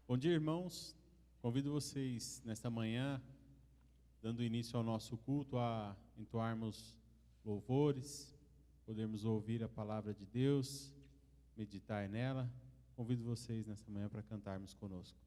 Bom dia, irmãos. Convido vocês nesta manhã, dando início ao nosso culto, a entoarmos louvores, podermos ouvir a palavra de Deus, meditar nela. Convido vocês nesta manhã para cantarmos conosco.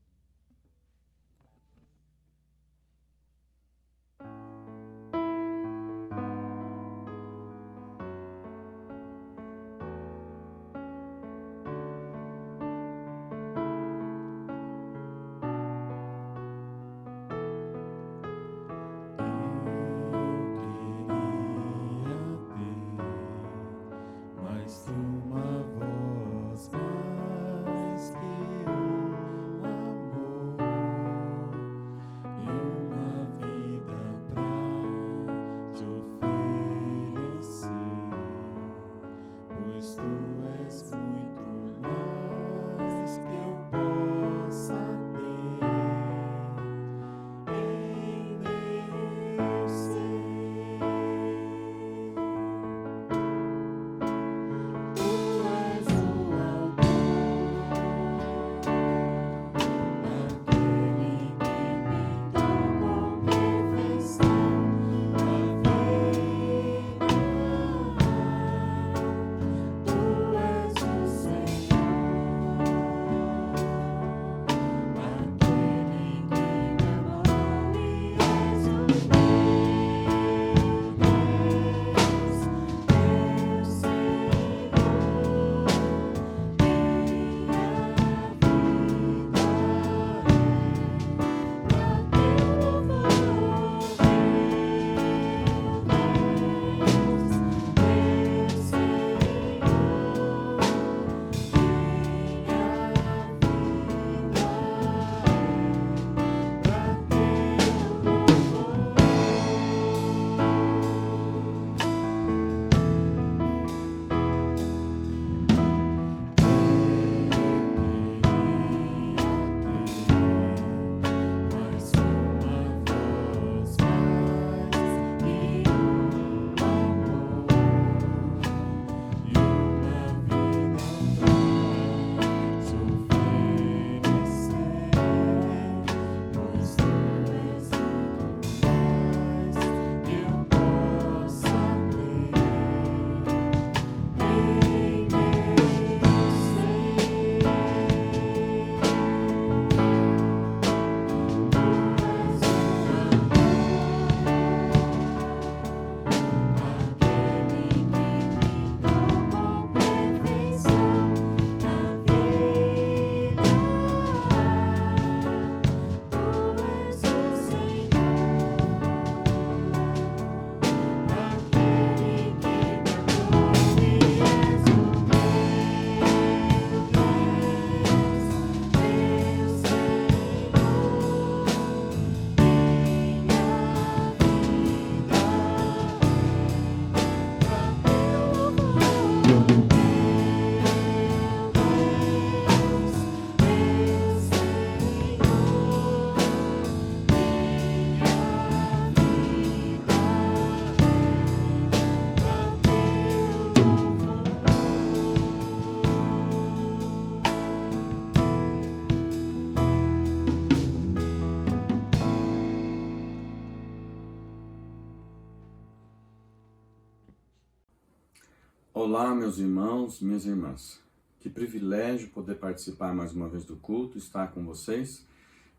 Olá, meus irmãos, minhas irmãs. Que privilégio poder participar mais uma vez do culto, estar com vocês.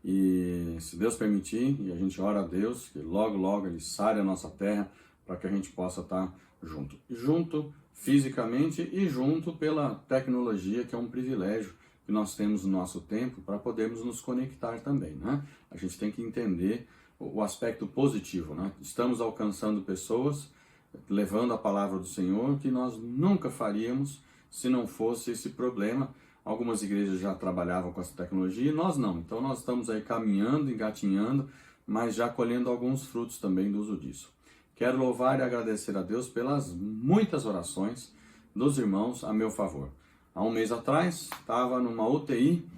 E se Deus permitir, e a gente ora a Deus, que logo, logo Ele sare a nossa terra para que a gente possa estar junto. Junto fisicamente e junto pela tecnologia, que é um privilégio que nós temos no nosso tempo para podermos nos conectar também, né? A gente tem que entender o aspecto positivo, né? Estamos alcançando pessoas, levando a palavra do Senhor, que nós nunca faríamos se não fosse esse problema. Algumas igrejas já trabalhavam com essa tecnologia e nós não. Então nós estamos aí caminhando, engatinhando, mas já colhendo alguns frutos também do uso disso. Quero louvar e agradecer a Deus pelas muitas orações dos irmãos a meu favor. Há um mês atrás, estava numa UTI,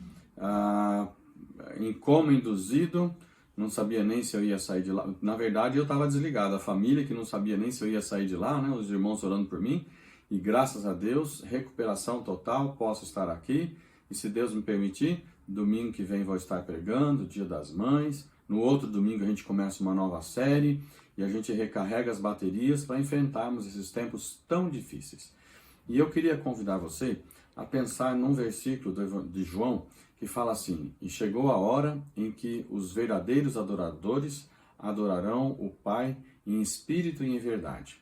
em coma induzido, não sabia nem se eu ia sair de lá. Na verdade, eu estava desligado. A família que não sabia nem se eu ia sair de lá, né? Os irmãos orando por mim. E graças a Deus, recuperação total, posso estar aqui. E se Deus me permitir, domingo que vem vou estar pregando, Dia das Mães. No outro domingo a gente começa uma nova série e a gente recarrega as baterias para enfrentarmos esses tempos tão difíceis. E eu queria convidar você a pensar num versículo de João que fala assim: e chegou a hora em que os verdadeiros adoradores adorarão o Pai em espírito e em verdade.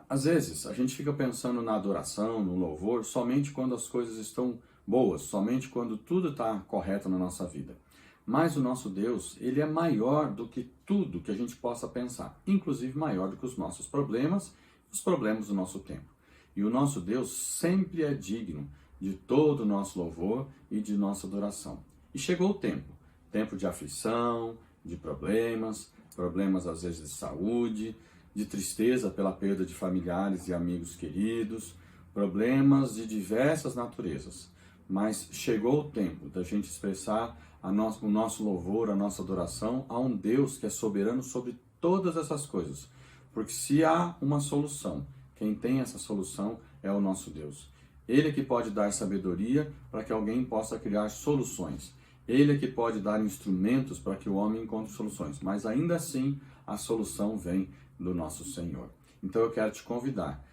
Às vezes a gente fica pensando na adoração, no louvor, somente quando as coisas estão boas, somente quando tudo está correto na nossa vida. Mas o nosso Deus, ele é maior do que tudo que a gente possa pensar, inclusive maior do que os nossos problemas, os problemas do nosso tempo. E o nosso Deus sempre é digno de todo o nosso louvor e de nossa adoração. E chegou o tempo de aflição, de problemas às vezes de saúde, de tristeza pela perda de familiares e amigos queridos, problemas de diversas naturezas. Mas chegou o tempo da gente expressar o nosso louvor, a nossa adoração a um Deus que é soberano sobre todas essas coisas. Porque se há uma solução, quem tem essa solução é o nosso Deus. Ele é que pode dar sabedoria para que alguém possa criar soluções. Ele é que pode dar instrumentos para que o homem encontre soluções. Mas ainda assim, a solução vem do nosso Senhor. Então eu quero te convidar,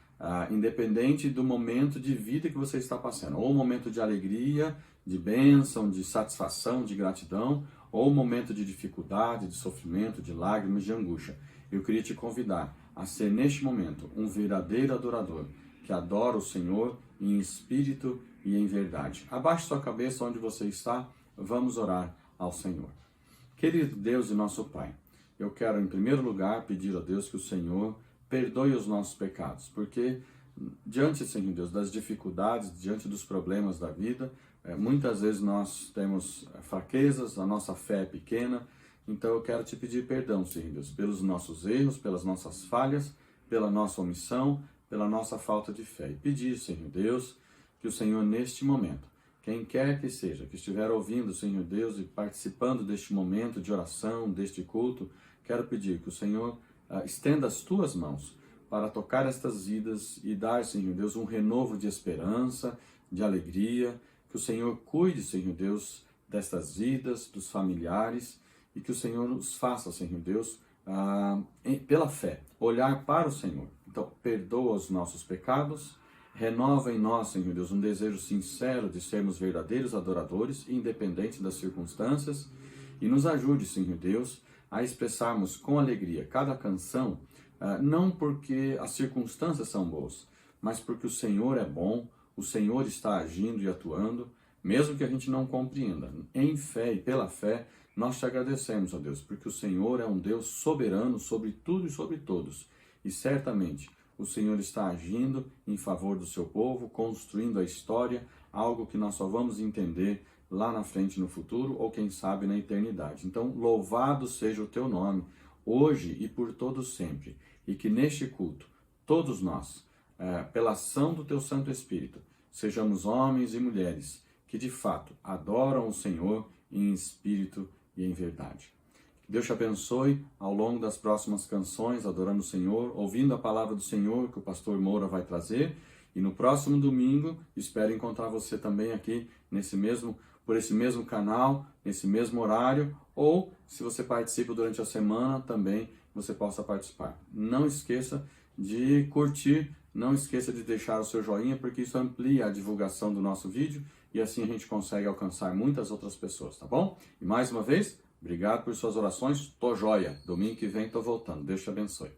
independente do momento de vida que você está passando, ou momento de alegria, de bênção, de satisfação, de gratidão, ou momento de dificuldade, de sofrimento, de lágrimas, de angústia, eu queria te convidar a ser neste momento um verdadeiro adorador, que adora o Senhor em espírito e em verdade. Abaixe sua cabeça onde você está, vamos orar ao Senhor. Querido Deus e nosso Pai, eu quero em primeiro lugar pedir a Deus que o Senhor perdoe os nossos pecados, porque diante, Senhor Deus, das dificuldades, diante dos problemas da vida, muitas vezes nós temos fraquezas, a nossa fé é pequena, então eu quero te pedir perdão, Senhor Deus, pelos nossos erros, pelas nossas falhas, pela nossa omissão, pela nossa falta de fé. E pedir, Senhor Deus, que o Senhor neste momento, quem quer que seja, que estiver ouvindo, Senhor Deus, e participando deste momento de oração, deste culto, quero pedir que o Senhor estenda as tuas mãos para tocar estas vidas e dar, Senhor Deus, um renovo de esperança, de alegria, que o Senhor cuide, Senhor Deus, destas vidas, dos familiares, e que o Senhor nos faça, Senhor Deus, pela fé, olhar para o Senhor. Então, perdoa os nossos pecados, renova em nós, Senhor Deus, um desejo sincero de sermos verdadeiros adoradores, independente das circunstâncias, e nos ajude, Senhor Deus, a expressarmos com alegria cada canção, não porque as circunstâncias são boas, mas porque o Senhor é bom, o Senhor está agindo e atuando, mesmo que a gente não compreenda. Em fé e pela fé, nós te agradecemos, ó Deus, porque o Senhor é um Deus soberano sobre tudo e sobre todos, e certamente o Senhor está agindo em favor do seu povo, construindo a história, algo que nós só vamos entender lá na frente no futuro, ou quem sabe na eternidade. Então, louvado seja o teu nome, hoje e por todo sempre, e que neste culto, todos nós, pela ação do teu Santo Espírito, sejamos homens e mulheres que de fato adoram o Senhor em espírito e em verdade. Deus te abençoe ao longo das próximas canções, adorando o Senhor, ouvindo a palavra do Senhor que o pastor Moura vai trazer. E no próximo domingo, espero encontrar você também aqui por esse mesmo canal, nesse mesmo horário, ou se você participa durante a semana, também você possa participar. Não esqueça de curtir, não esqueça de deixar o seu joinha, porque isso amplia a divulgação do nosso vídeo e assim a gente consegue alcançar muitas outras pessoas, tá bom? E mais uma vez, obrigado por suas orações, tô joia. Domingo que vem tô voltando. Deus te abençoe.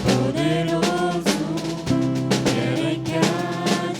Poderoso, quero em cada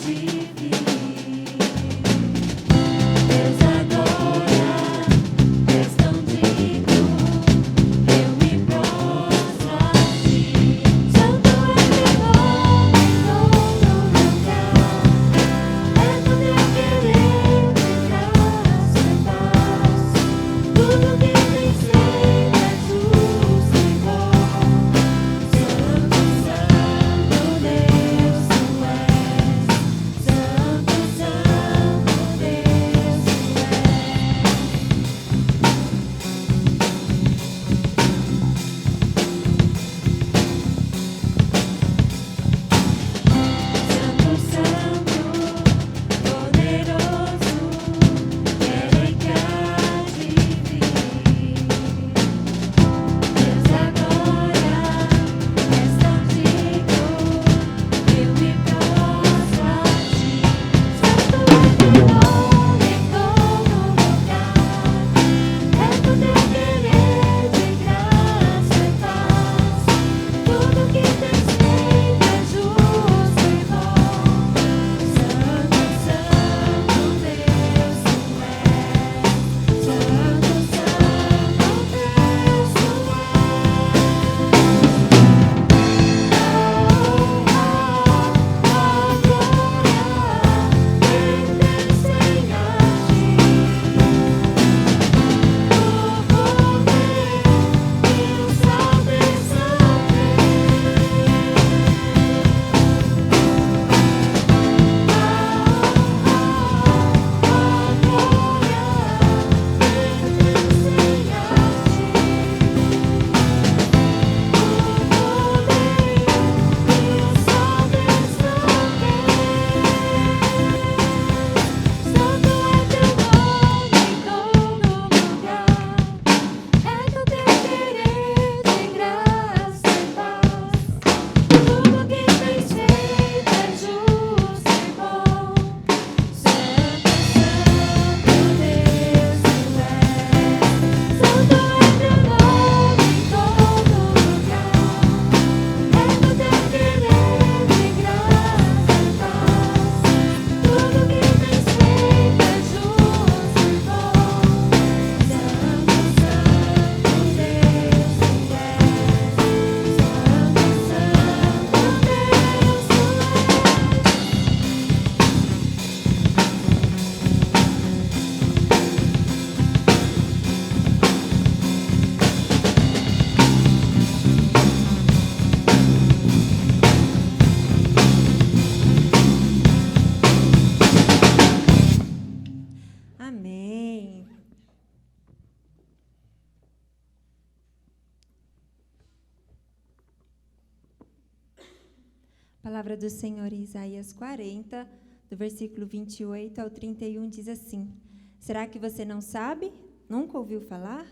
Palavra do Senhor em Isaías 40, do versículo 28 ao 31, diz assim: Será que você não sabe? Nunca ouviu falar?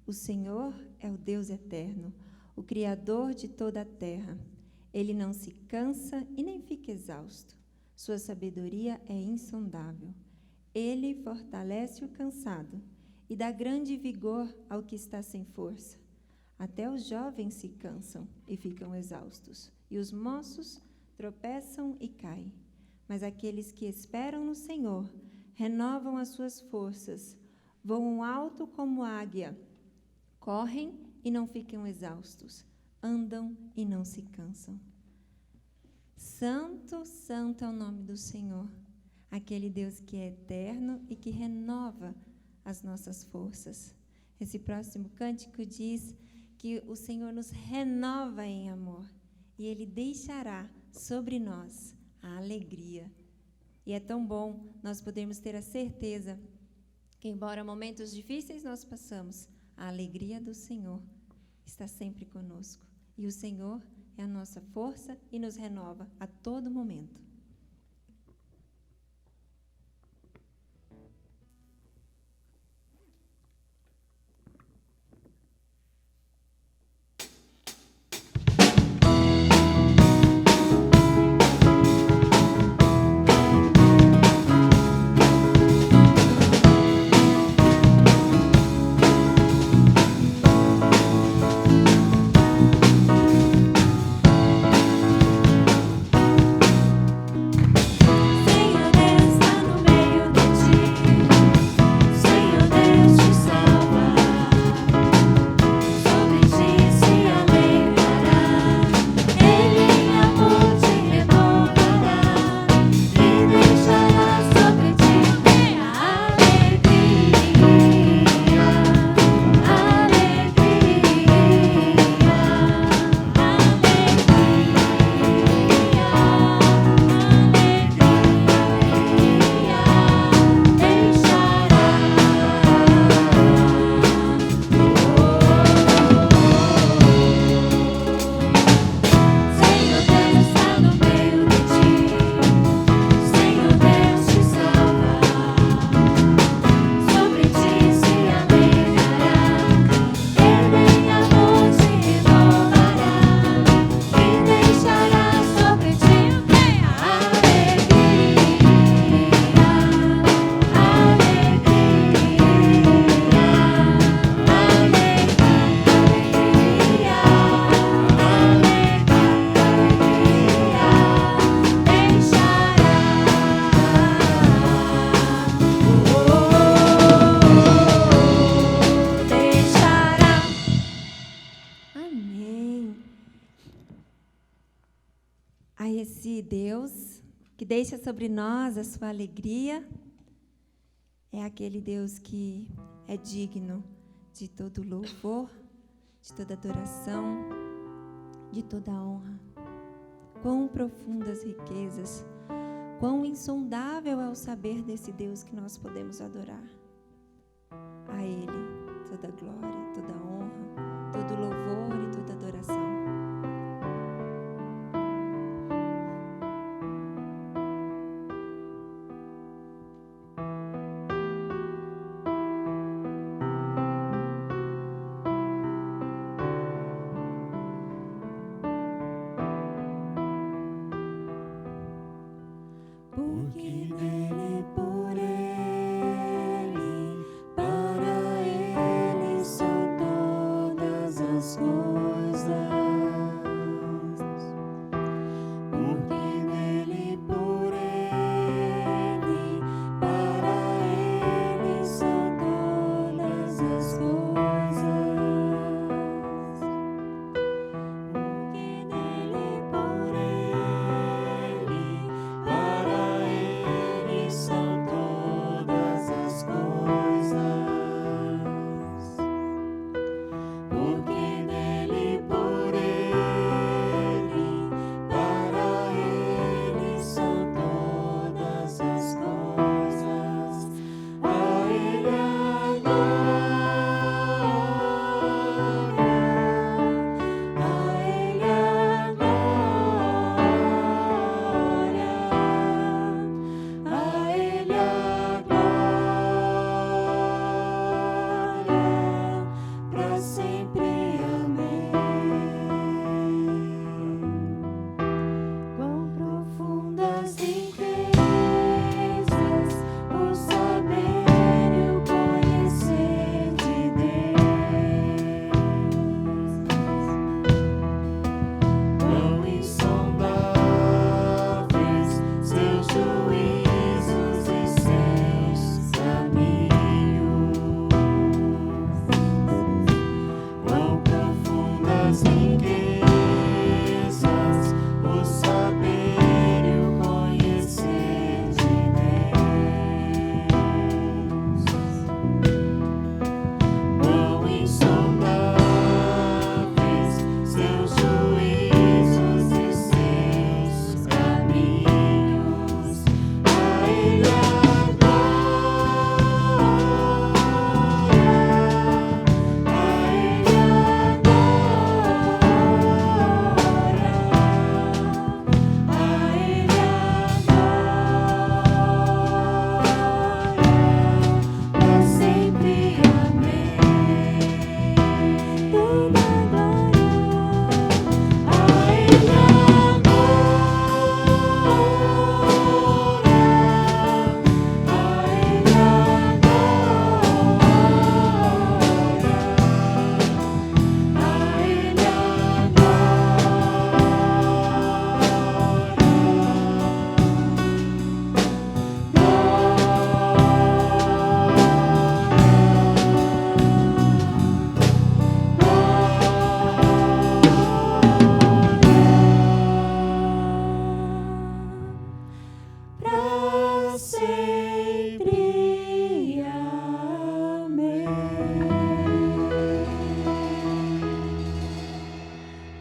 O Senhor é o Deus eterno, o Criador de toda a terra. Ele não se cansa e nem fica exausto. Sua sabedoria é insondável. Ele fortalece o cansado e dá grande vigor ao que está sem força. Até os jovens se cansam e ficam exaustos, e os moços tropeçam e caem. Mas aqueles que esperam no Senhor renovam as suas forças, voam alto como águia, correm e não ficam exaustos, andam e não se cansam. Santo, santo é o nome do Senhor, aquele Deus que é eterno e que renova as nossas forças. Esse próximo cântico diz que o Senhor nos renova em amor e Ele deixará sobre nós a alegria. E é tão bom nós podermos ter a certeza que, embora momentos difíceis nós passamos, a alegria do Senhor está sempre conosco. E o Senhor é a nossa força e nos renova a todo momento. Deixa sobre nós a sua alegria. É aquele Deus que é digno de todo louvor, de toda adoração, de toda honra. Quão profundas riquezas, quão insondável é o saber desse Deus que nós podemos adorar. A Ele toda glória, toda honra, todo louvor e toda adoração. Porque nele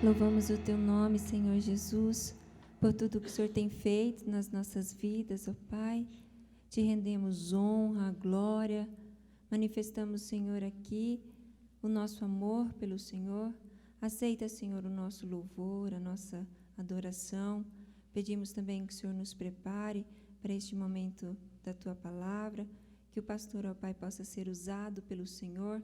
Louvamos o teu nome, Senhor Jesus, por tudo que o Senhor tem feito nas nossas vidas, ó Pai. Te rendemos honra, glória, manifestamos, Senhor, aqui o nosso amor pelo Senhor. Aceita, Senhor, o nosso louvor, a nossa adoração. Pedimos também que o Senhor nos prepare para este momento da tua palavra, que o pastor, ó Pai, possa ser usado pelo Senhor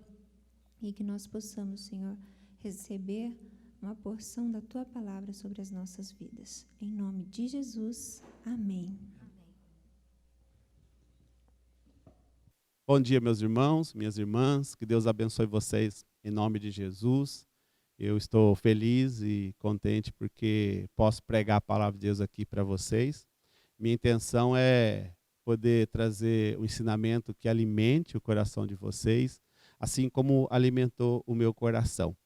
e que nós possamos, Senhor, receber uma porção da tua palavra sobre as nossas vidas. Em nome de Jesus, amém. Bom dia, meus irmãos, minhas irmãs, que Deus abençoe vocês em nome de Jesus. Eu estou feliz e contente porque posso pregar a palavra de Deus aqui para vocês. Minha intenção é poder trazer um ensinamento que alimente o coração de vocês, assim como alimentou o meu coração.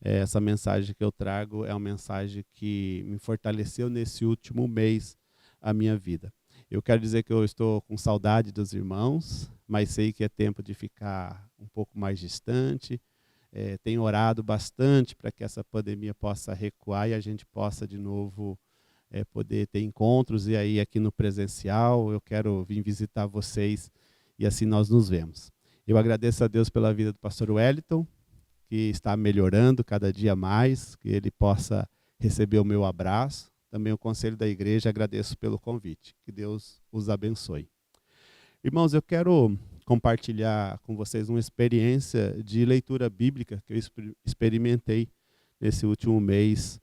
Essa mensagem que eu trago é uma mensagem que me fortaleceu nesse último mês a minha vida. Eu quero dizer que eu estou com saudade dos irmãos, mas sei que é tempo de ficar um pouco mais distante. Tenho orado bastante para que essa pandemia possa recuar e a gente possa de novo poder ter encontros. E aí aqui no presencial eu quero vir visitar vocês e assim nós nos vemos. Eu agradeço a Deus pela vida do pastor Wellington, que está melhorando cada dia mais, que ele possa receber o meu abraço. Também o conselho da igreja, agradeço pelo convite. Que Deus os abençoe. Irmãos, eu quero compartilhar com vocês uma experiência de leitura bíblica que eu experimentei nesse último mês.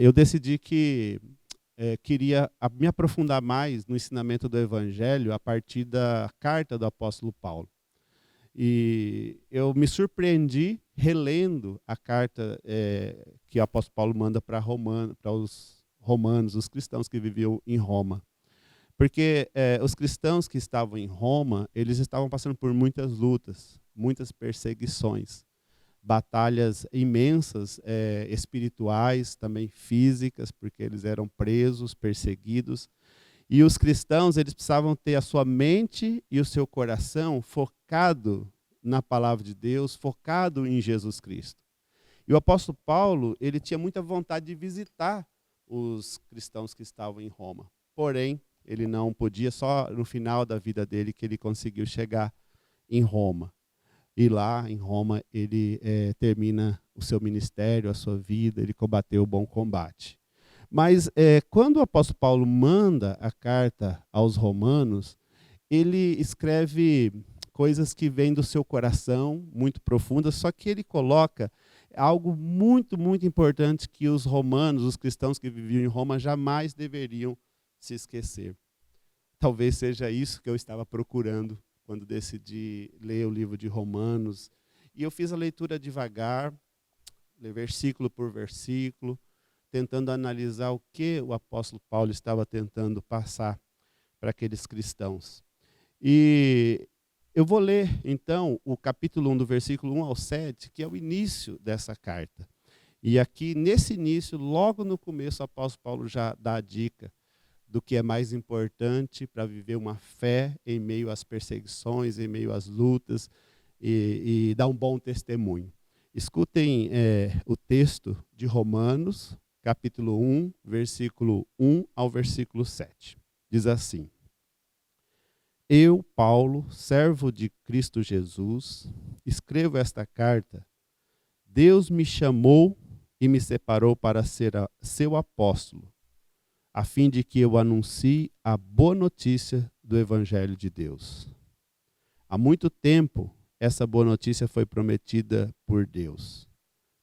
Eu decidi que queria me aprofundar mais no ensinamento do Evangelho a partir da carta do apóstolo Paulo. E eu me surpreendi relendo a carta que o apóstolo Paulo manda para os romanos, os cristãos que viviam em Roma. Porque os cristãos que estavam em Roma, eles estavam passando por muitas lutas, muitas perseguições, batalhas imensas, espirituais, também físicas, porque eles eram presos, perseguidos. E os cristãos, eles precisavam ter a sua mente e o seu coração focado na palavra de Deus, focado em Jesus Cristo. E o apóstolo Paulo, ele tinha muita vontade de visitar os cristãos que estavam em Roma. Porém, ele não podia, só no final da vida dele que ele conseguiu chegar em Roma. E lá em Roma ele termina o seu ministério, a sua vida, ele combateu o bom combate. Mas quando o apóstolo Paulo manda a carta aos romanos, ele escreve coisas que vêm do seu coração, muito profundas, só que ele coloca algo muito, muito importante que os romanos, os cristãos que viviam em Roma, jamais deveriam se esquecer. Talvez seja isso que eu estava procurando quando decidi ler o livro de Romanos. E eu fiz a leitura devagar, versículo por versículo, tentando analisar o que o apóstolo Paulo estava tentando passar para aqueles cristãos. E eu vou ler, então, o capítulo 1, do versículo 1 ao 7, que é o início dessa carta. E aqui, nesse início, logo no começo, o apóstolo Paulo já dá a dica do que é mais importante para viver uma fé em meio às perseguições, em meio às lutas, e dar um bom testemunho. Escutem o texto de Romanos, capítulo 1, versículo 1 ao versículo 7. Diz assim: Eu, Paulo, servo de Cristo Jesus, escrevo esta carta. Deus me chamou e me separou para ser seu apóstolo, a fim de que eu anuncie a boa notícia do Evangelho de Deus. Há muito tempo, essa boa notícia foi prometida por Deus,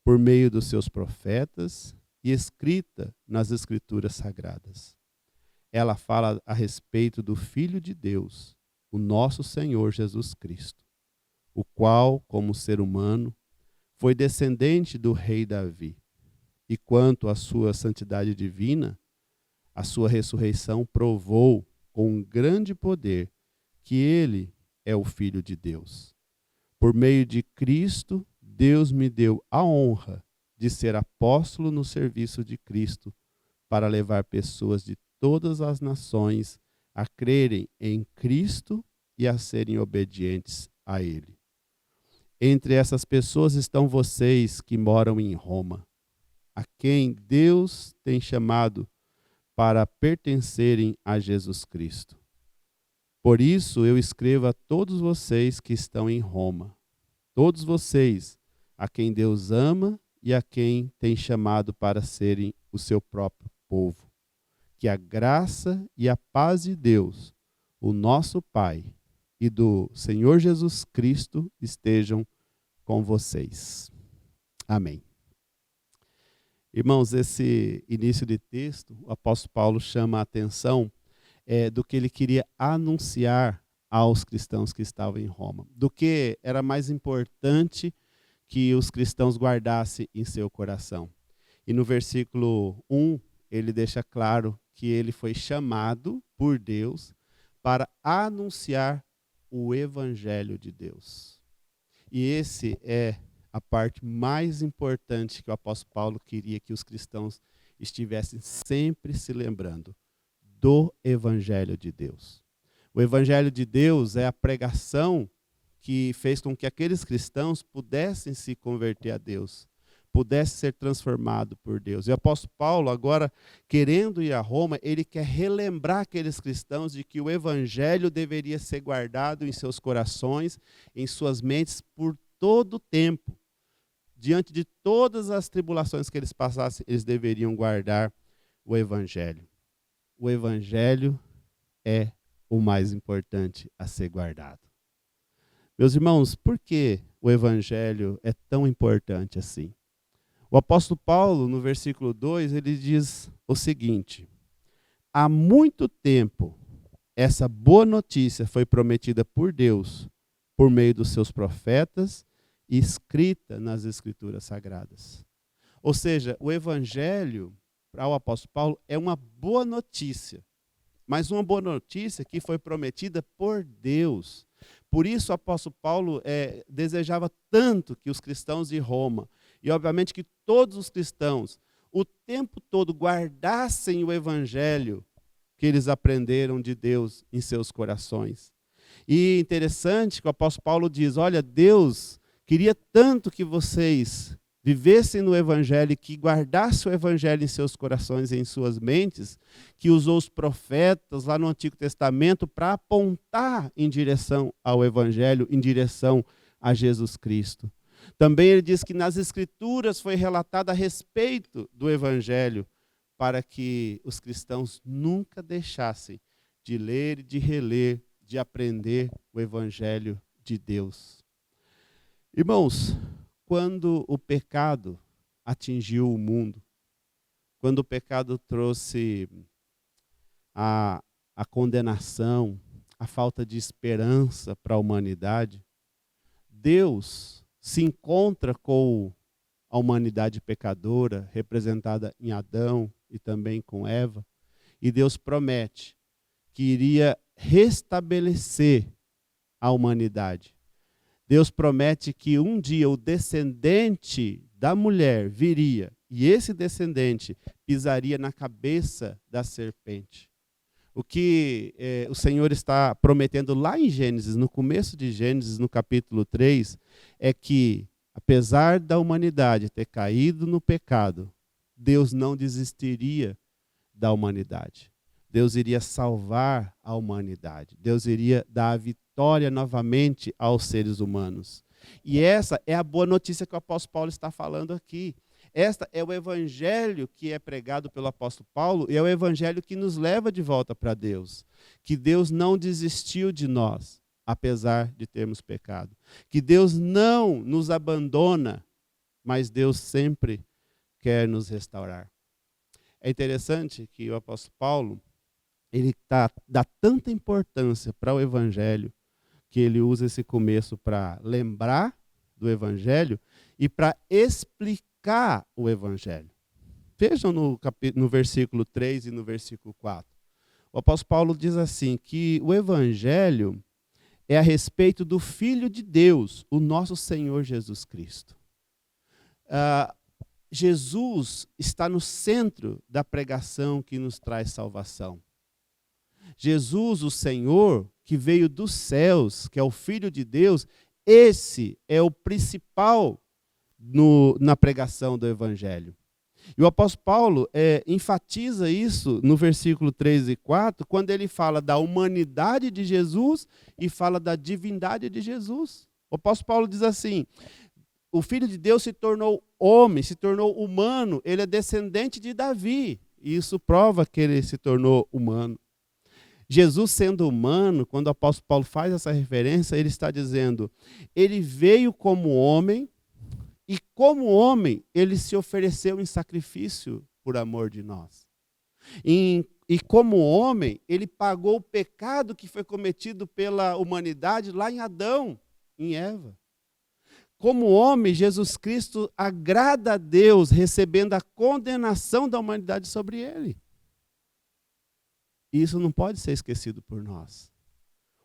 por meio dos seus profetas e escrita nas Escrituras Sagradas. Ela fala a respeito do Filho de Deus, o nosso Senhor Jesus Cristo, o qual, como ser humano, foi descendente do rei Davi. E quanto à sua santidade divina, a sua ressurreição provou com grande poder que ele é o Filho de Deus. Por meio de Cristo, Deus me deu a honra de ser apóstolo no serviço de Cristo, para levar pessoas de todas as nações a crerem em Cristo e a serem obedientes a Ele. Entre essas pessoas estão vocês que moram em Roma. a quem Deus tem chamado para pertencerem a Jesus Cristo. Por isso eu escrevo a todos vocês que estão em Roma, todos vocês a quem Deus ama e a quem tem chamado para serem o seu próprio povo. Que a graça e a paz de Deus, o nosso Pai, e do Senhor Jesus Cristo estejam com vocês. Amém. Irmãos, esse início de texto, o apóstolo Paulo chama a atenção do que ele queria anunciar aos cristãos que estavam em Roma, do que era mais importante que os cristãos guardassem em seu coração. E no versículo 1, ele deixa claro que ele foi chamado por Deus para anunciar o evangelho de Deus. E esse é a parte mais importante que o apóstolo Paulo queria que os cristãos estivessem sempre se lembrando do evangelho de Deus. O evangelho de Deus é a pregação que fez com que aqueles cristãos pudessem se converter a Deus, pudessem ser transformados por Deus. E o apóstolo Paulo, agora, querendo ir a Roma, ele quer relembrar aqueles cristãos de que o evangelho deveria ser guardado em seus corações, em suas mentes, por todo o tempo. Diante de todas as tribulações que eles passassem, eles deveriam guardar o evangelho. O evangelho é o mais importante a ser guardado. Meus irmãos, por que o evangelho é tão importante assim? O apóstolo Paulo, no versículo 2, ele diz o seguinte: há muito tempo, essa boa notícia foi prometida por Deus, por meio dos seus profetas, e escrita nas Escrituras Sagradas. Ou seja, o evangelho, para o apóstolo Paulo, é uma boa notícia, mas uma boa notícia que foi prometida por Deus. Por isso o apóstolo Paulo desejava tanto que os cristãos de Roma, e obviamente que todos os cristãos, o tempo todo guardassem o evangelho que eles aprenderam de Deus em seus corações. E interessante que o apóstolo Paulo diz, olha, Deus queria tanto que vocês vivessem no evangelho, que guardassem o evangelho em seus corações e em suas mentes, que usou os profetas lá no Antigo Testamento para apontar em direção ao evangelho, em direção a Jesus Cristo. Também ele diz que nas Escrituras foi relatado a respeito do evangelho, para que os cristãos nunca deixassem de ler e de reler, de aprender o evangelho de Deus. Irmãos, quando o pecado atingiu o mundo, quando o pecado trouxe a condenação, a falta de esperança para a humanidade, Deus se encontra com a humanidade pecadora, representada em Adão e também com Eva, e Deus promete que iria restabelecer a humanidade. Deus promete que um dia o descendente da mulher viria, e esse descendente pisaria na cabeça da serpente. O que o Senhor está prometendo lá em Gênesis, no começo de Gênesis, no capítulo 3, é que, apesar da humanidade ter caído no pecado, Deus não desistiria da humanidade. Deus iria salvar a humanidade. Deus iria dar a vitória novamente aos seres humanos. E essa é a boa notícia que o apóstolo Paulo está falando aqui. Esta é o evangelho que é pregado pelo apóstolo Paulo e é o evangelho que nos leva de volta para Deus. Que Deus não desistiu de nós, apesar de termos pecado. Que Deus não nos abandona, mas Deus sempre quer nos restaurar. É interessante que o apóstolo Paulo, ele dá tanta importância para o evangelho, que ele usa esse começo para lembrar do evangelho e para explicar o evangelho. Vejam no versículo 3 e no versículo 4. O apóstolo Paulo diz assim, que o evangelho é a respeito do Filho de Deus, o nosso Senhor Jesus Cristo. Jesus está no centro da pregação que nos traz salvação. Jesus, o Senhor, que veio dos céus, que é o Filho de Deus, esse é o principal na pregação do Evangelho. E o apóstolo Paulo enfatiza isso no versículo 3 e 4, quando ele fala da humanidade de Jesus e fala da divindade de Jesus. O apóstolo Paulo diz assim: o Filho de Deus se tornou homem, se tornou humano, ele é descendente de Davi. E isso prova que ele se tornou humano. Jesus sendo humano, quando o apóstolo Paulo faz essa referência, ele está dizendo, ele veio como homem, e como homem, ele se ofereceu em sacrifício por amor de nós. E como homem, ele pagou o pecado que foi cometido pela humanidade lá em Adão, em Eva. Como homem, Jesus Cristo agrada a Deus, recebendo a condenação da humanidade sobre ele. E isso não pode ser esquecido por nós.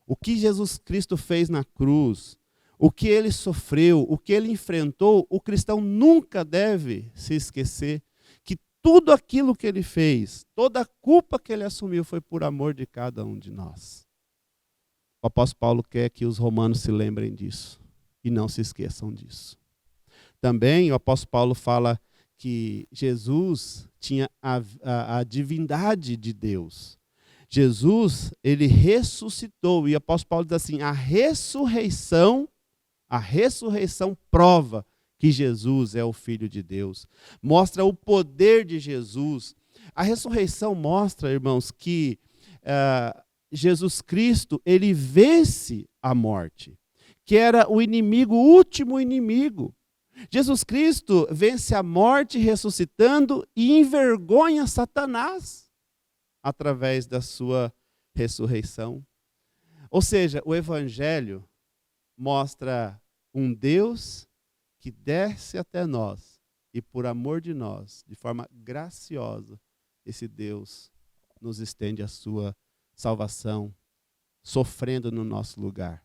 O que Jesus Cristo fez na cruz, o que ele sofreu, o que ele enfrentou, o cristão nunca deve se esquecer que tudo aquilo que ele fez, toda a culpa que ele assumiu foi por amor de cada um de nós. O apóstolo Paulo quer que os romanos se lembrem disso e não se esqueçam disso. Também o apóstolo Paulo fala que Jesus tinha a divindade de Deus. Jesus, ele ressuscitou, e o apóstolo Paulo diz assim, a ressurreição prova que Jesus é o Filho de Deus. Mostra o poder de Jesus. A ressurreição mostra, irmãos, que Jesus Cristo, ele vence a morte, que era o inimigo, o último inimigo. Jesus Cristo vence a morte ressuscitando e envergonha Satanás através da sua ressurreição. Ou seja, o Evangelho mostra um Deus que desce até nós e por amor de nós, de forma graciosa, esse Deus nos estende a sua salvação, sofrendo no nosso lugar.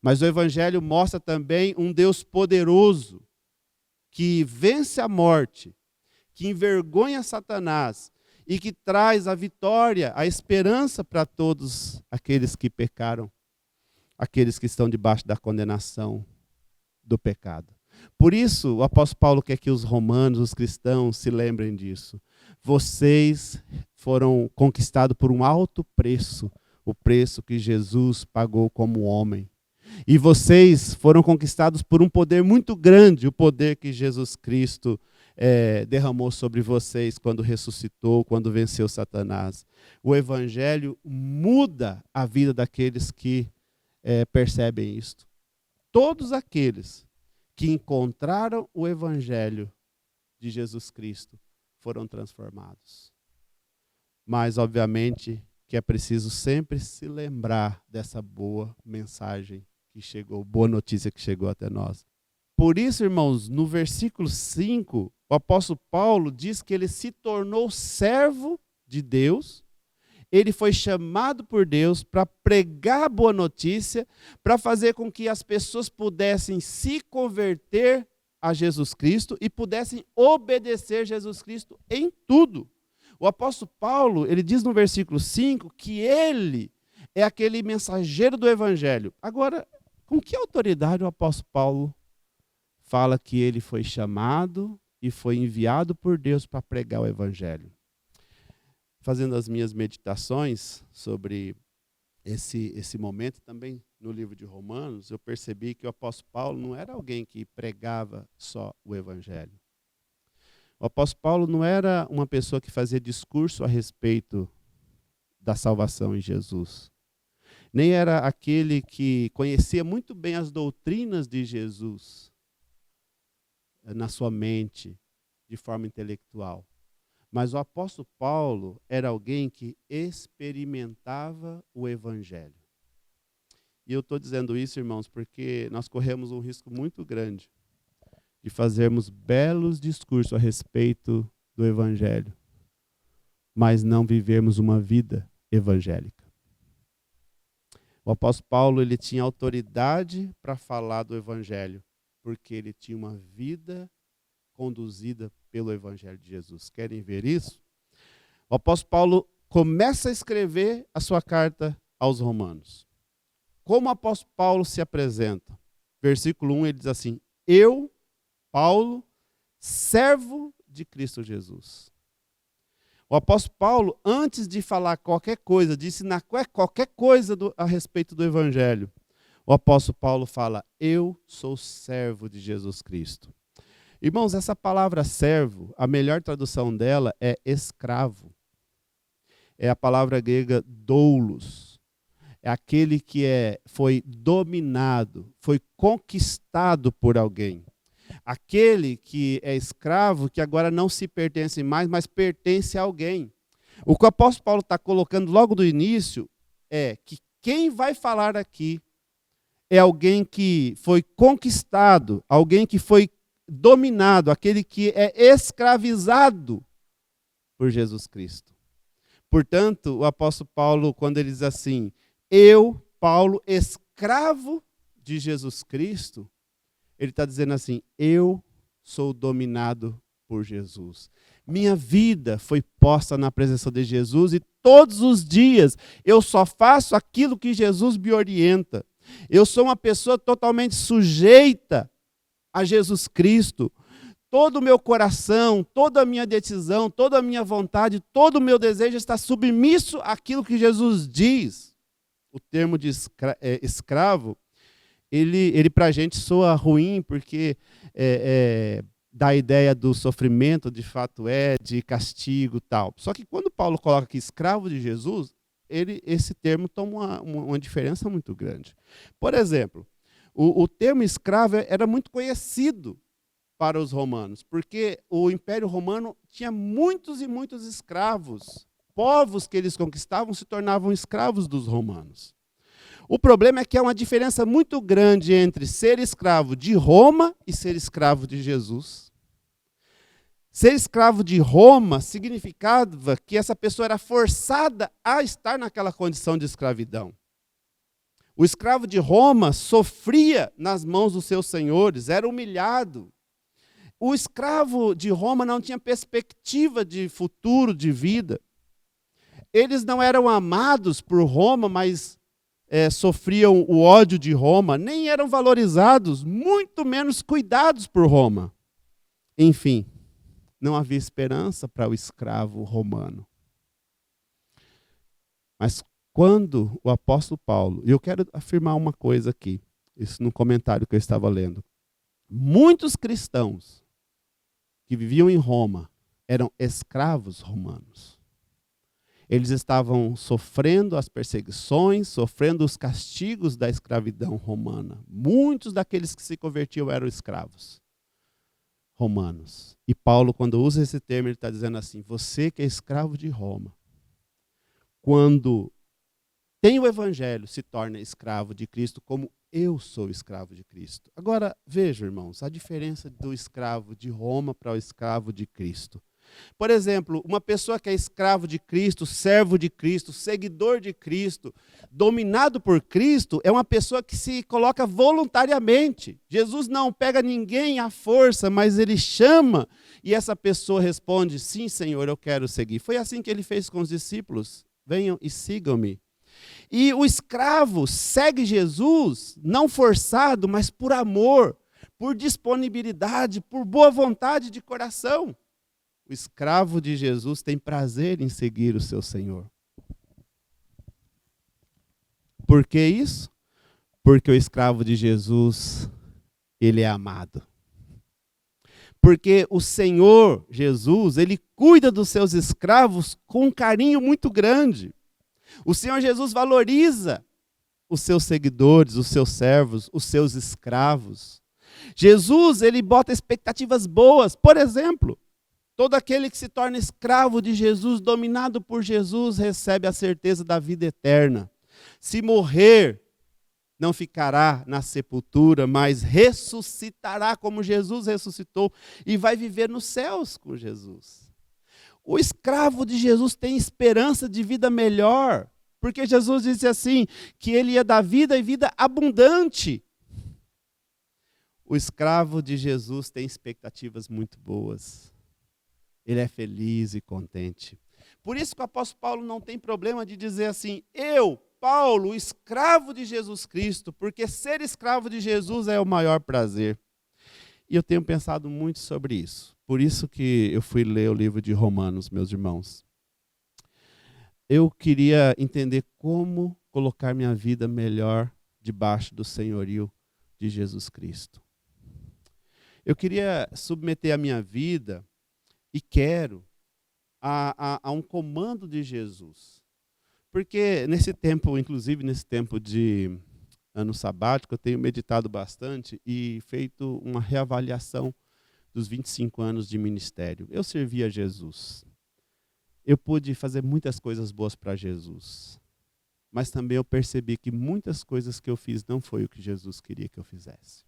Mas o Evangelho mostra também um Deus poderoso, que vence a morte, que envergonha Satanás e que traz a vitória, a esperança para todos aqueles que pecaram, aqueles que estão debaixo da condenação do pecado. Por isso, o apóstolo Paulo quer que os romanos, os cristãos, se lembrem disso. Vocês foram conquistados por um alto preço, o preço que Jesus pagou como homem. E vocês foram conquistados por um poder muito grande, o poder que Jesus Cristo derramou sobre vocês quando ressuscitou, quando venceu Satanás. O Evangelho muda a vida daqueles que percebem isto. Todos aqueles que encontraram o Evangelho de Jesus Cristo foram transformados. Mas, obviamente, que é preciso sempre se lembrar dessa boa mensagem que chegou, boa notícia que chegou até nós. Por isso, irmãos, no versículo 5, o apóstolo Paulo diz que ele se tornou servo de Deus, ele foi chamado por Deus para pregar a boa notícia, para fazer com que as pessoas pudessem se converter a Jesus Cristo e pudessem obedecer Jesus Cristo em tudo. O apóstolo Paulo, ele diz no versículo 5 que ele é aquele mensageiro do Evangelho. Agora, com que autoridade o apóstolo Paulo fala que ele foi chamado e foi enviado por Deus para pregar o Evangelho? Fazendo as minhas meditações sobre esse momento, também no livro de Romanos, eu percebi que o apóstolo Paulo não era alguém que pregava só o Evangelho. O apóstolo Paulo não era uma pessoa que fazia discurso a respeito da salvação em Jesus. Nem era aquele que conhecia muito bem as doutrinas de Jesus na sua mente, de forma intelectual. Mas o apóstolo Paulo era alguém que experimentava o Evangelho. E eu estou dizendo isso, irmãos, porque nós corremos um risco muito grande de fazermos belos discursos a respeito do Evangelho, mas não vivermos uma vida evangélica. O apóstolo Paulo, ele tinha autoridade para falar do Evangelho, porque ele tinha uma vida conduzida pelo Evangelho de Jesus. Querem ver isso? O apóstolo Paulo começa a escrever a sua carta aos Romanos. Como o apóstolo Paulo se apresenta? Versículo 1, ele diz assim: eu, Paulo, servo de Cristo Jesus. O apóstolo Paulo, antes de falar qualquer coisa, de ensinar qualquer coisa a respeito do evangelho, o apóstolo Paulo fala: eu sou servo de Jesus Cristo. Irmãos, essa palavra servo, a melhor tradução dela é escravo. É a palavra grega doulos. É aquele que foi dominado, foi conquistado por alguém. Aquele que é escravo, que agora não se pertence mais, mas pertence a alguém. O que o apóstolo Paulo está colocando logo do início é que quem vai falar aqui é alguém que foi conquistado, alguém que foi dominado, aquele que é escravizado por Jesus Cristo. Portanto, o apóstolo Paulo, quando ele diz assim, eu, Paulo, escravo de Jesus Cristo, ele está dizendo assim, eu sou dominado por Jesus. Minha vida foi posta na presença de Jesus e todos os dias eu só faço aquilo que Jesus me orienta. Eu sou uma pessoa totalmente sujeita a Jesus Cristo. Todo o meu coração, toda a minha decisão, toda a minha vontade, todo o meu desejo está submisso àquilo que Jesus diz. O termo de escravo, ele para a gente soa ruim, porque dá a ideia do sofrimento, de fato de castigo e tal. Só que quando Paulo coloca aqui escravo de Jesus, esse termo toma uma diferença muito grande. Por exemplo, o termo escravo era muito conhecido para os romanos, porque o Império Romano tinha muitos e muitos escravos. Povos que eles conquistavam se tornavam escravos dos romanos. O problema é que há uma diferença muito grande entre ser escravo de Roma e ser escravo de Jesus. Ser escravo de Roma significava que essa pessoa era forçada a estar naquela condição de escravidão. O escravo de Roma sofria nas mãos dos seus senhores, era humilhado. O escravo de Roma não tinha perspectiva de futuro, de vida. Eles não eram amados por Roma, mas sofriam o ódio de Roma, nem eram valorizados, muito menos cuidados por Roma. Enfim, não havia esperança para o escravo romano. Mas quando o apóstolo Paulo, e eu quero afirmar uma coisa aqui, isso no comentário que eu estava lendo, muitos cristãos que viviam em Roma eram escravos romanos. Eles estavam sofrendo as perseguições, sofrendo os castigos da escravidão romana. Muitos daqueles que se convertiam eram escravos romanos. E Paulo, quando usa esse termo, ele está dizendo assim, você que é escravo de Roma, quando tem o evangelho, se torna escravo de Cristo, como eu sou escravo de Cristo. Agora, vejam, irmãos, a diferença do escravo de Roma para o escravo de Cristo. Por exemplo, uma pessoa que é escravo de Cristo, servo de Cristo, seguidor de Cristo, dominado por Cristo, é uma pessoa que se coloca voluntariamente. Jesus não pega ninguém à força, mas ele chama e essa pessoa responde, sim, Senhor, eu quero seguir. Foi assim que ele fez com os discípulos. Venham e sigam-me. E o escravo segue Jesus, não forçado, mas por amor, por disponibilidade, por boa vontade de coração. O escravo de Jesus tem prazer em seguir o seu Senhor. Por que isso? Porque o escravo de Jesus, ele é amado. Porque o Senhor Jesus, ele cuida dos seus escravos com um carinho muito grande. O Senhor Jesus valoriza os seus seguidores, os seus servos, os seus escravos. Jesus, ele bota expectativas boas. Por exemplo, todo aquele que se torna escravo de Jesus, dominado por Jesus, recebe a certeza da vida eterna. Se morrer, não ficará na sepultura, mas ressuscitará como Jesus ressuscitou e vai viver nos céus com Jesus. O escravo de Jesus tem esperança de vida melhor, porque Jesus disse assim, que ele ia dar vida e vida abundante. O escravo de Jesus tem expectativas muito boas. Ele é feliz e contente. Por isso que o apóstolo Paulo não tem problema de dizer assim, eu, Paulo, escravo de Jesus Cristo, porque ser escravo de Jesus é o maior prazer. E eu tenho pensado muito sobre isso. Por isso que eu fui ler o livro de Romanos, meus irmãos. Eu queria entender como colocar minha vida melhor debaixo do senhorio de Jesus Cristo. Eu queria submeter a minha vida, e quero, a um comando de Jesus. Porque nesse tempo, inclusive nesse tempo de ano sabático, eu tenho meditado bastante e feito uma reavaliação dos 25 anos de ministério. Eu servi a Jesus. Eu pude fazer muitas coisas boas para Jesus. Mas também eu percebi que muitas coisas que eu fiz não foi o que Jesus queria que eu fizesse.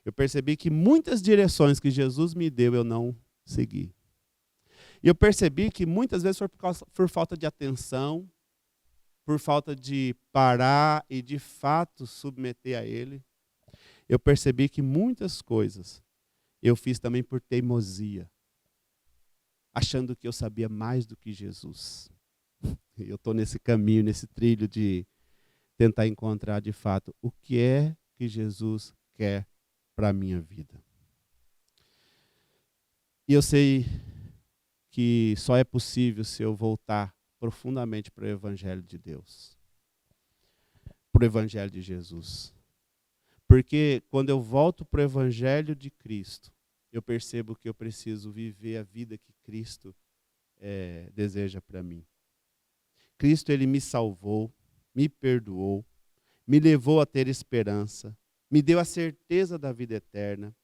Eu percebi que muitas direções que Jesus me deu eu não segui. E eu percebi que muitas vezes foi por falta de atenção, por falta de parar e de fato submeter a Ele. Eu percebi que muitas coisas eu fiz também por teimosia, achando que eu sabia mais do que Jesus. Eu estou nesse caminho, nesse trilho de tentar encontrar de fato o que é que Jesus quer para a minha vida. E eu sei que só é possível se eu voltar profundamente para o Evangelho de Deus, para o Evangelho de Jesus. Porque quando eu volto para o Evangelho de Cristo, eu percebo que eu preciso viver a vida que Cristo deseja para mim. Cristo, Ele me salvou, me perdoou, me levou a ter esperança, me deu a certeza da vida eterna,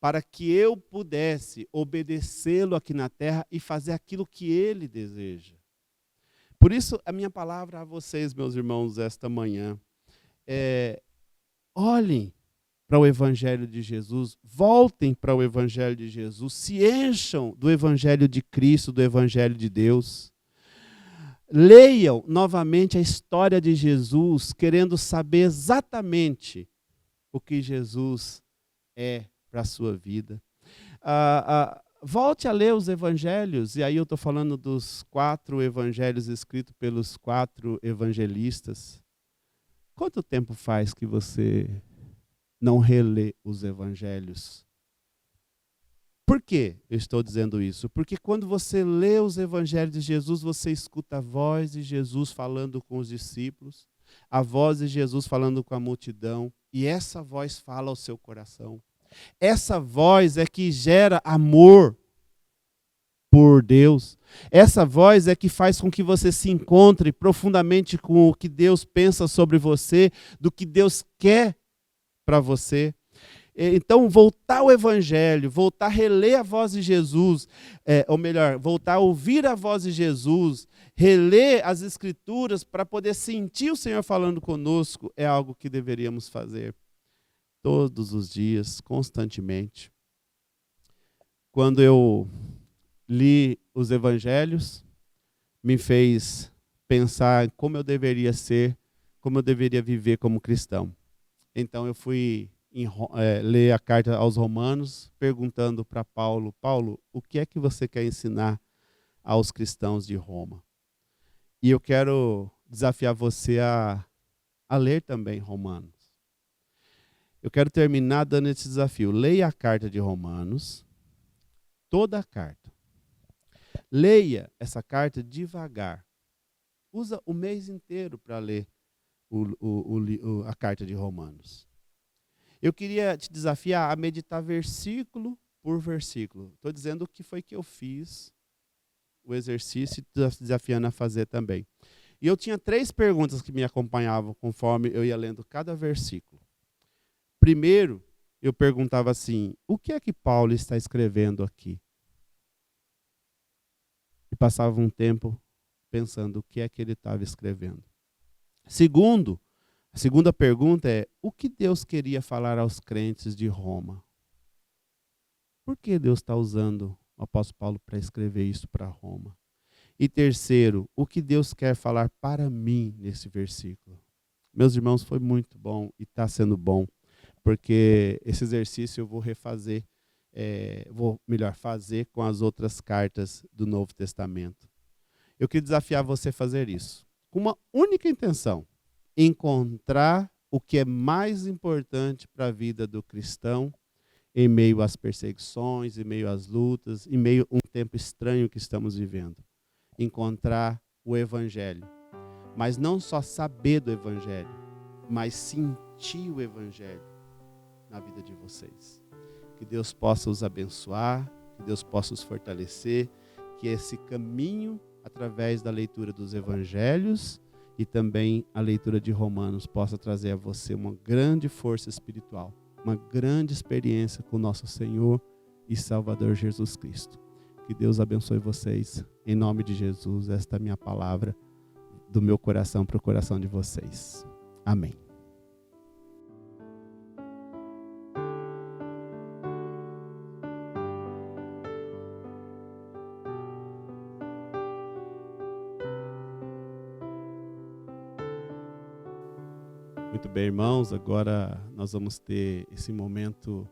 para que eu pudesse obedecê-lo aqui na terra e fazer aquilo que Ele deseja. Por isso, a minha palavra a vocês, meus irmãos, esta manhã, olhem para o Evangelho de Jesus, voltem para o Evangelho de Jesus, se encham do Evangelho de Cristo, do Evangelho de Deus. Leiam novamente a história de Jesus, querendo saber exatamente o que Jesus é para a sua vida. Volte a ler os evangelhos, e aí eu estou falando dos 4 evangelhos escritos pelos 4 evangelistas. Quanto tempo faz que você não relê os evangelhos? Por que eu estou dizendo isso? Porque quando você lê os evangelhos de Jesus, você escuta a voz de Jesus falando com os discípulos, a voz de Jesus falando com a multidão, e essa voz fala ao seu coração. Essa voz é que gera amor por Deus. Essa voz é que faz com que você se encontre profundamente com o que Deus pensa sobre você, do que Deus quer para você. Então, voltar ao Evangelho, voltar a reler a voz de Jesus, ou melhor, voltar a ouvir a voz de Jesus, reler as Escrituras para poder sentir o Senhor falando conosco, é algo que deveríamos fazer todos os dias, constantemente. Quando eu li os Evangelhos, me fez pensar como eu deveria ser, como eu deveria viver como cristão. Então, eu fui ler a carta aos Romanos, perguntando para Paulo, o que é que você quer ensinar aos cristãos de Roma? E eu quero desafiar você a ler também Romanos. Eu quero terminar dando esse desafio. Leia a carta de Romanos, toda a carta. Leia essa carta devagar. Usa o mês inteiro para ler a carta de Romanos. Eu queria te desafiar a meditar versículo por versículo. Estou dizendo o que foi que eu fiz, o exercício, e desafiando a fazer também. E eu tinha 3 perguntas que me acompanhavam conforme eu ia lendo cada versículo. Primeiro, eu perguntava assim, o que é que Paulo está escrevendo aqui? E passava um tempo pensando o que é que ele estava escrevendo. Segundo, a segunda pergunta é, o que Deus queria falar aos crentes de Roma? Por que Deus está usando o apóstolo Paulo para escrever isso para Roma? E terceiro, o que Deus quer falar para mim nesse versículo? Meus irmãos, foi muito bom e está sendo bom, porque esse exercício eu vou refazer, fazer com as outras cartas do Novo Testamento. Eu queria desafiar você a fazer isso, com uma única intenção, encontrar o que é mais importante para a vida do cristão em meio às perseguições, em meio às lutas, em meio a um tempo estranho que estamos vivendo. Encontrar o Evangelho. Mas não só saber do Evangelho, mas sentir o Evangelho na vida de vocês. Que Deus possa os abençoar, que Deus possa os fortalecer, que esse caminho, através da leitura dos Evangelhos e também a leitura de Romanos, possa trazer a você uma grande força espiritual, uma grande experiência com o nosso Senhor e Salvador Jesus Cristo. Que Deus abençoe vocês. Em nome de Jesus, esta é a minha palavra do meu coração para o coração de vocês. Amém. Muito bem, irmãos, agora nós vamos ter esse momento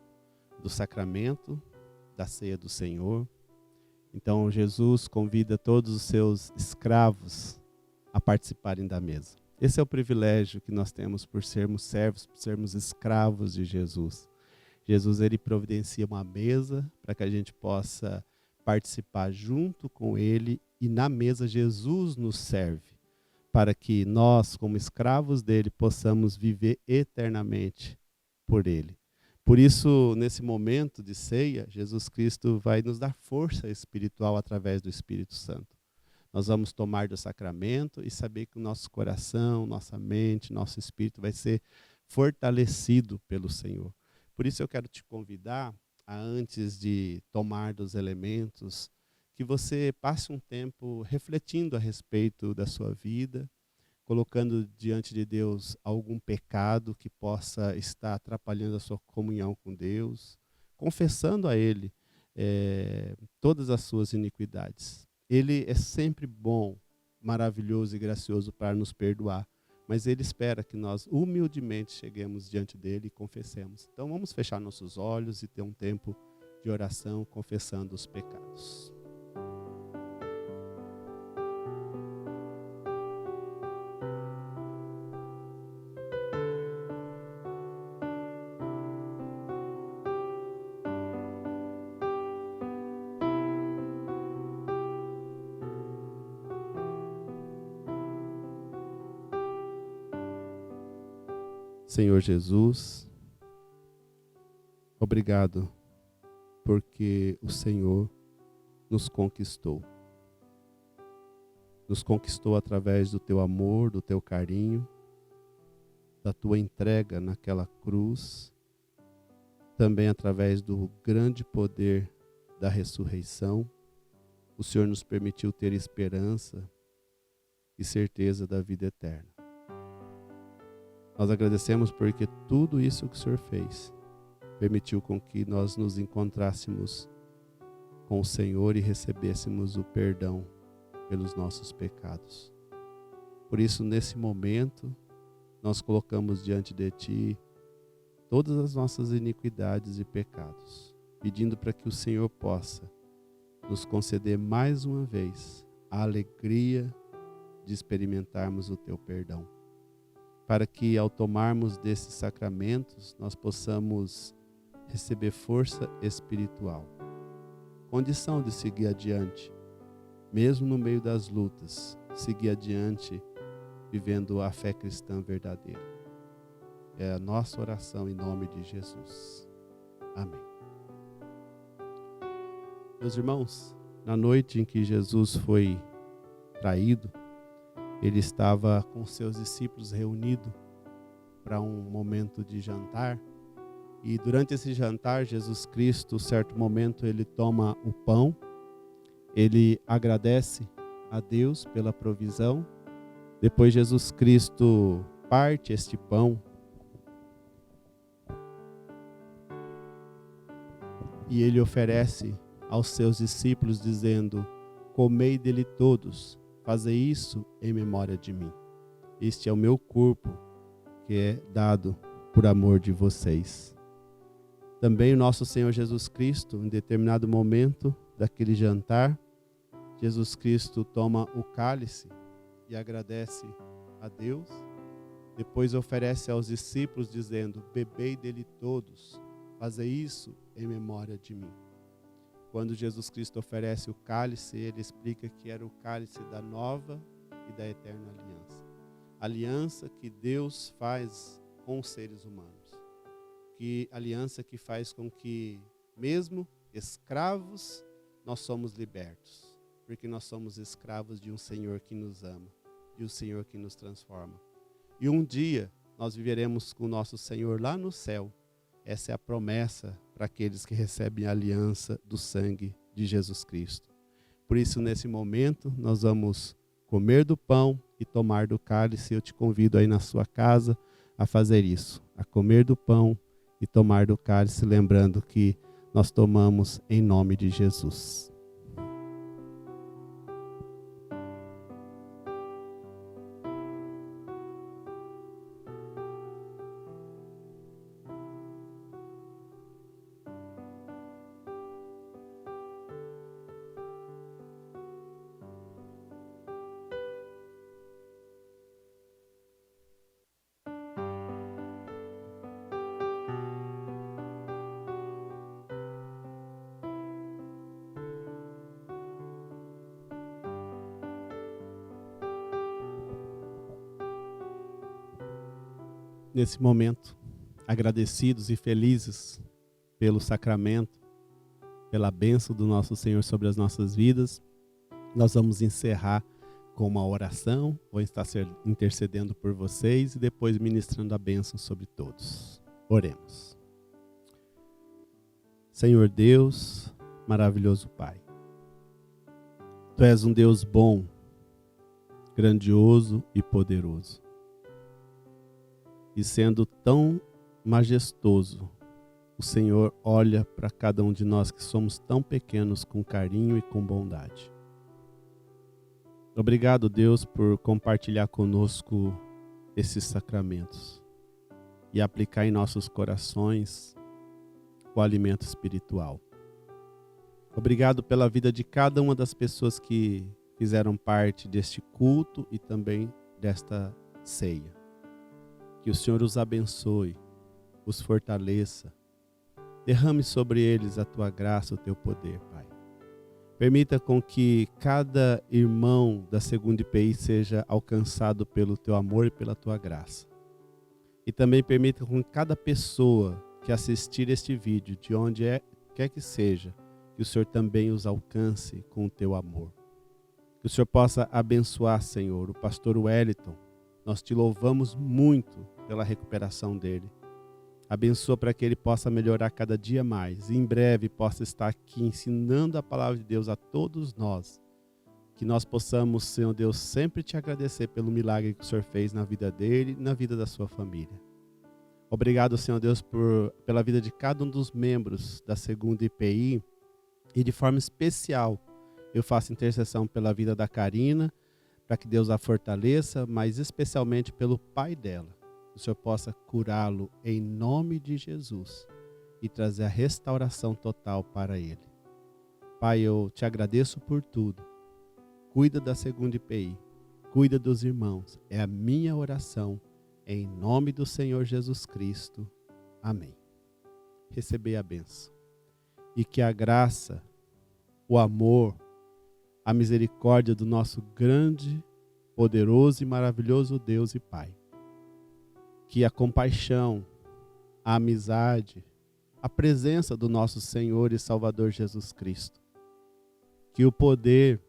do sacramento, da ceia do Senhor. Então, Jesus convida todos os seus escravos a participarem da mesa. Esse é o privilégio que nós temos por sermos servos, por sermos escravos de Jesus. Jesus, ele providencia uma mesa para que a gente possa participar junto com ele, e na mesa Jesus nos serve, para que nós, como escravos dele, possamos viver eternamente por ele. Por isso, nesse momento de ceia, Jesus Cristo vai nos dar força espiritual através do Espírito Santo. Nós vamos tomar do sacramento e saber que o nosso coração, nossa mente, nosso espírito vai ser fortalecido pelo Senhor. Por isso eu quero te convidar a, antes de tomar dos elementos, que você passe um tempo refletindo a respeito da sua vida, colocando diante de Deus algum pecado que possa estar atrapalhando a sua comunhão com Deus, confessando a Ele todas as suas iniquidades. Ele é sempre bom, maravilhoso e gracioso para nos perdoar, mas Ele espera que nós humildemente cheguemos diante dEle e confessemos. Então vamos fechar nossos olhos e ter um tempo de oração confessando os pecados. Senhor Jesus, obrigado porque o Senhor nos conquistou. Nos conquistou através do teu amor, do teu carinho, da tua entrega naquela cruz, também através do grande poder da ressurreição. O Senhor nos permitiu ter esperança e certeza da vida eterna. Nós agradecemos porque tudo isso que o Senhor fez permitiu com que nós nos encontrássemos com o Senhor e recebêssemos o perdão pelos nossos pecados. Por isso, nesse momento, nós colocamos diante de Ti todas as nossas iniquidades e pecados, pedindo para que o Senhor possa nos conceder mais uma vez a alegria de experimentarmos o Teu perdão, para que ao tomarmos desses sacramentos nós possamos receber força espiritual, condição de seguir adiante, mesmo no meio das lutas, seguir adiante vivendo a fé cristã verdadeira. É a nossa oração em nome de Jesus. Amém. Meus irmãos, na noite em que Jesus foi traído, ele estava com seus discípulos reunidos para um momento de jantar. E durante esse jantar, Jesus Cristo, certo momento, ele toma o pão, ele agradece a Deus pela provisão. Depois Jesus Cristo parte este pão e ele oferece aos seus discípulos, dizendo: comei dele todos, fazei isso em memória de mim. Este é o meu corpo, que é dado por amor de vocês. Também o nosso Senhor Jesus Cristo, em determinado momento daquele jantar, Jesus Cristo toma o cálice e agradece a Deus. Depois oferece aos discípulos, dizendo: bebei dele todos, Fazei isso em memória de mim. Quando Jesus Cristo oferece o cálice, ele explica que era o cálice da nova e da eterna aliança. Aliança que Deus faz com os seres humanos. Que aliança que faz com que, mesmo escravos, nós somos libertos. Porque nós somos escravos de um Senhor que nos ama, de um Senhor que nos transforma. E um dia nós viveremos com o nosso Senhor lá no céu. Essa é a promessa para aqueles que recebem a aliança do sangue de Jesus Cristo. Por isso, nesse momento, nós vamos comer do pão e tomar do cálice. Eu te convido aí na sua casa a fazer isso, a comer do pão e tomar do cálice, lembrando que nós tomamos em nome de Jesus. Nesse momento, agradecidos e felizes pelo sacramento, pela bênção do nosso Senhor sobre as nossas vidas, nós vamos encerrar com uma oração. Vou estar intercedendo por vocês e depois ministrando a bênção sobre todos. Oremos. Senhor Deus, maravilhoso Pai, Tu és um Deus bom, grandioso e poderoso. E sendo tão majestoso, o Senhor olha para cada um de nós que somos tão pequenos com carinho e com bondade. Obrigado, Deus, por compartilhar conosco esses sacramentos e aplicar em nossos corações o alimento espiritual. Obrigado pela vida de cada uma das pessoas que fizeram parte deste culto e também desta ceia. Que o Senhor os abençoe, os fortaleça, derrame sobre eles a Tua graça, o Teu poder, Pai. Permita com que cada irmão da segunda IPI seja alcançado pelo Teu amor e pela Tua graça. E também permita com que cada pessoa que assistir este vídeo, de onde quer que seja, que o Senhor também os alcance com o Teu amor. Que o Senhor possa abençoar, Senhor, o pastor Wellington. Nós Te louvamos muito pela recuperação dele. Abençoa para que ele possa melhorar cada dia mais. E em breve possa estar aqui ensinando a palavra de Deus a todos nós. Que nós possamos, Senhor Deus, sempre Te agradecer pelo milagre que o Senhor fez na vida dele e na vida da sua família. Obrigado, Senhor Deus, pela vida de cada um dos membros da segunda IPI. E de forma especial, eu faço intercessão pela vida da Karina, para que Deus a fortaleça, mas especialmente pelo pai dela. Que o Senhor possa curá-lo em nome de Jesus e trazer a restauração total para ele. Pai, eu Te agradeço por tudo. Cuida da segunda IPI, cuida dos irmãos. É a minha oração, em nome do Senhor Jesus Cristo. Amém. Recebei a bênção. E que a graça, o amor, a misericórdia do nosso grande, poderoso e maravilhoso Deus e Pai, que a compaixão, a amizade, a presença do nosso Senhor e Salvador Jesus Cristo, que o poder,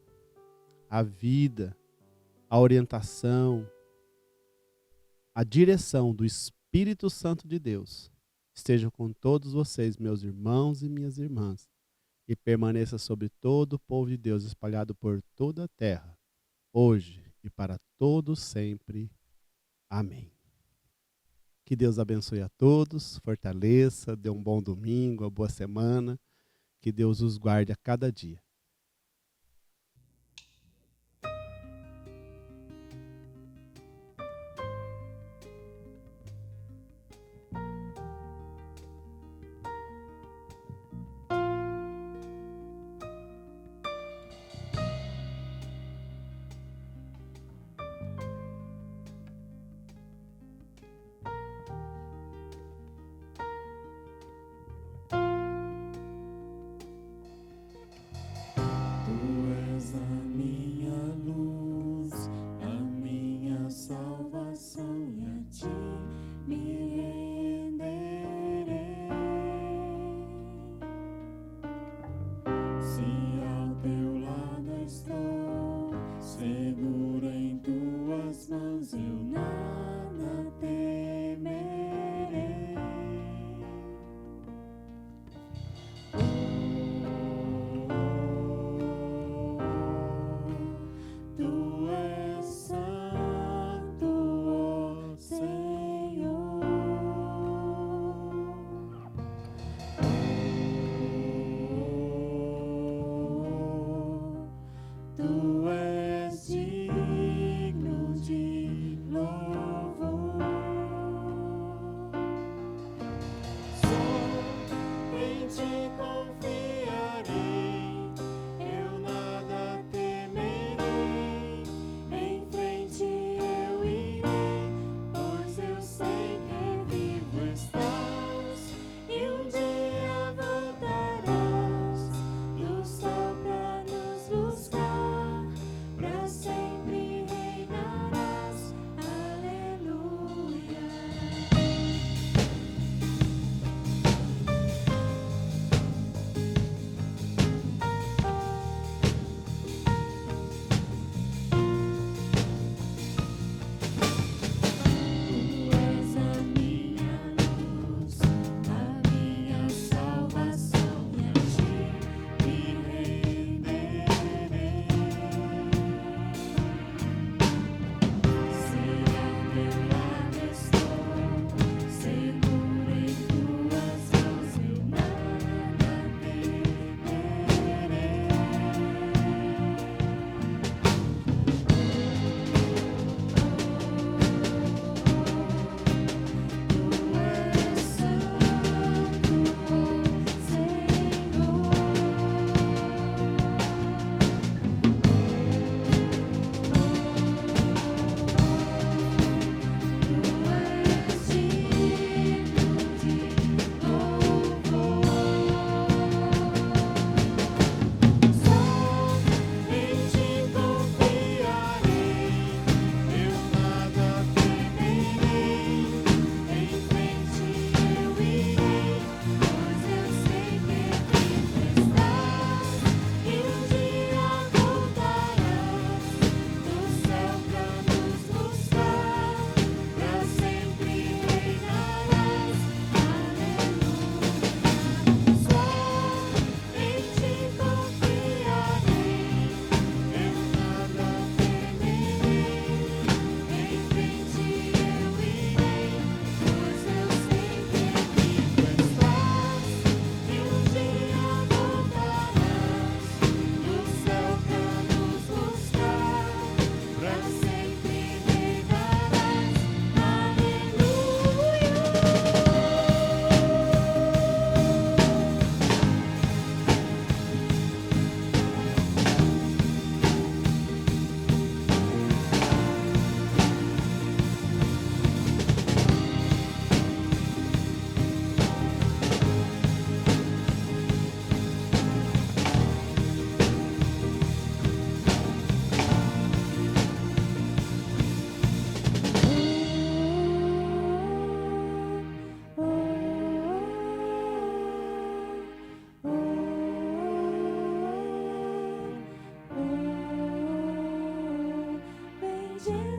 a vida, a orientação, a direção do Espírito Santo de Deus estejam com todos vocês, meus irmãos e minhas irmãs, e permaneça sobre todo o povo de Deus espalhado por toda a terra, hoje e para todos sempre. Amém. Que Deus abençoe a todos, fortaleça, dê um bom domingo, uma boa semana, que Deus os guarde a cada dia.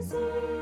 Jesus.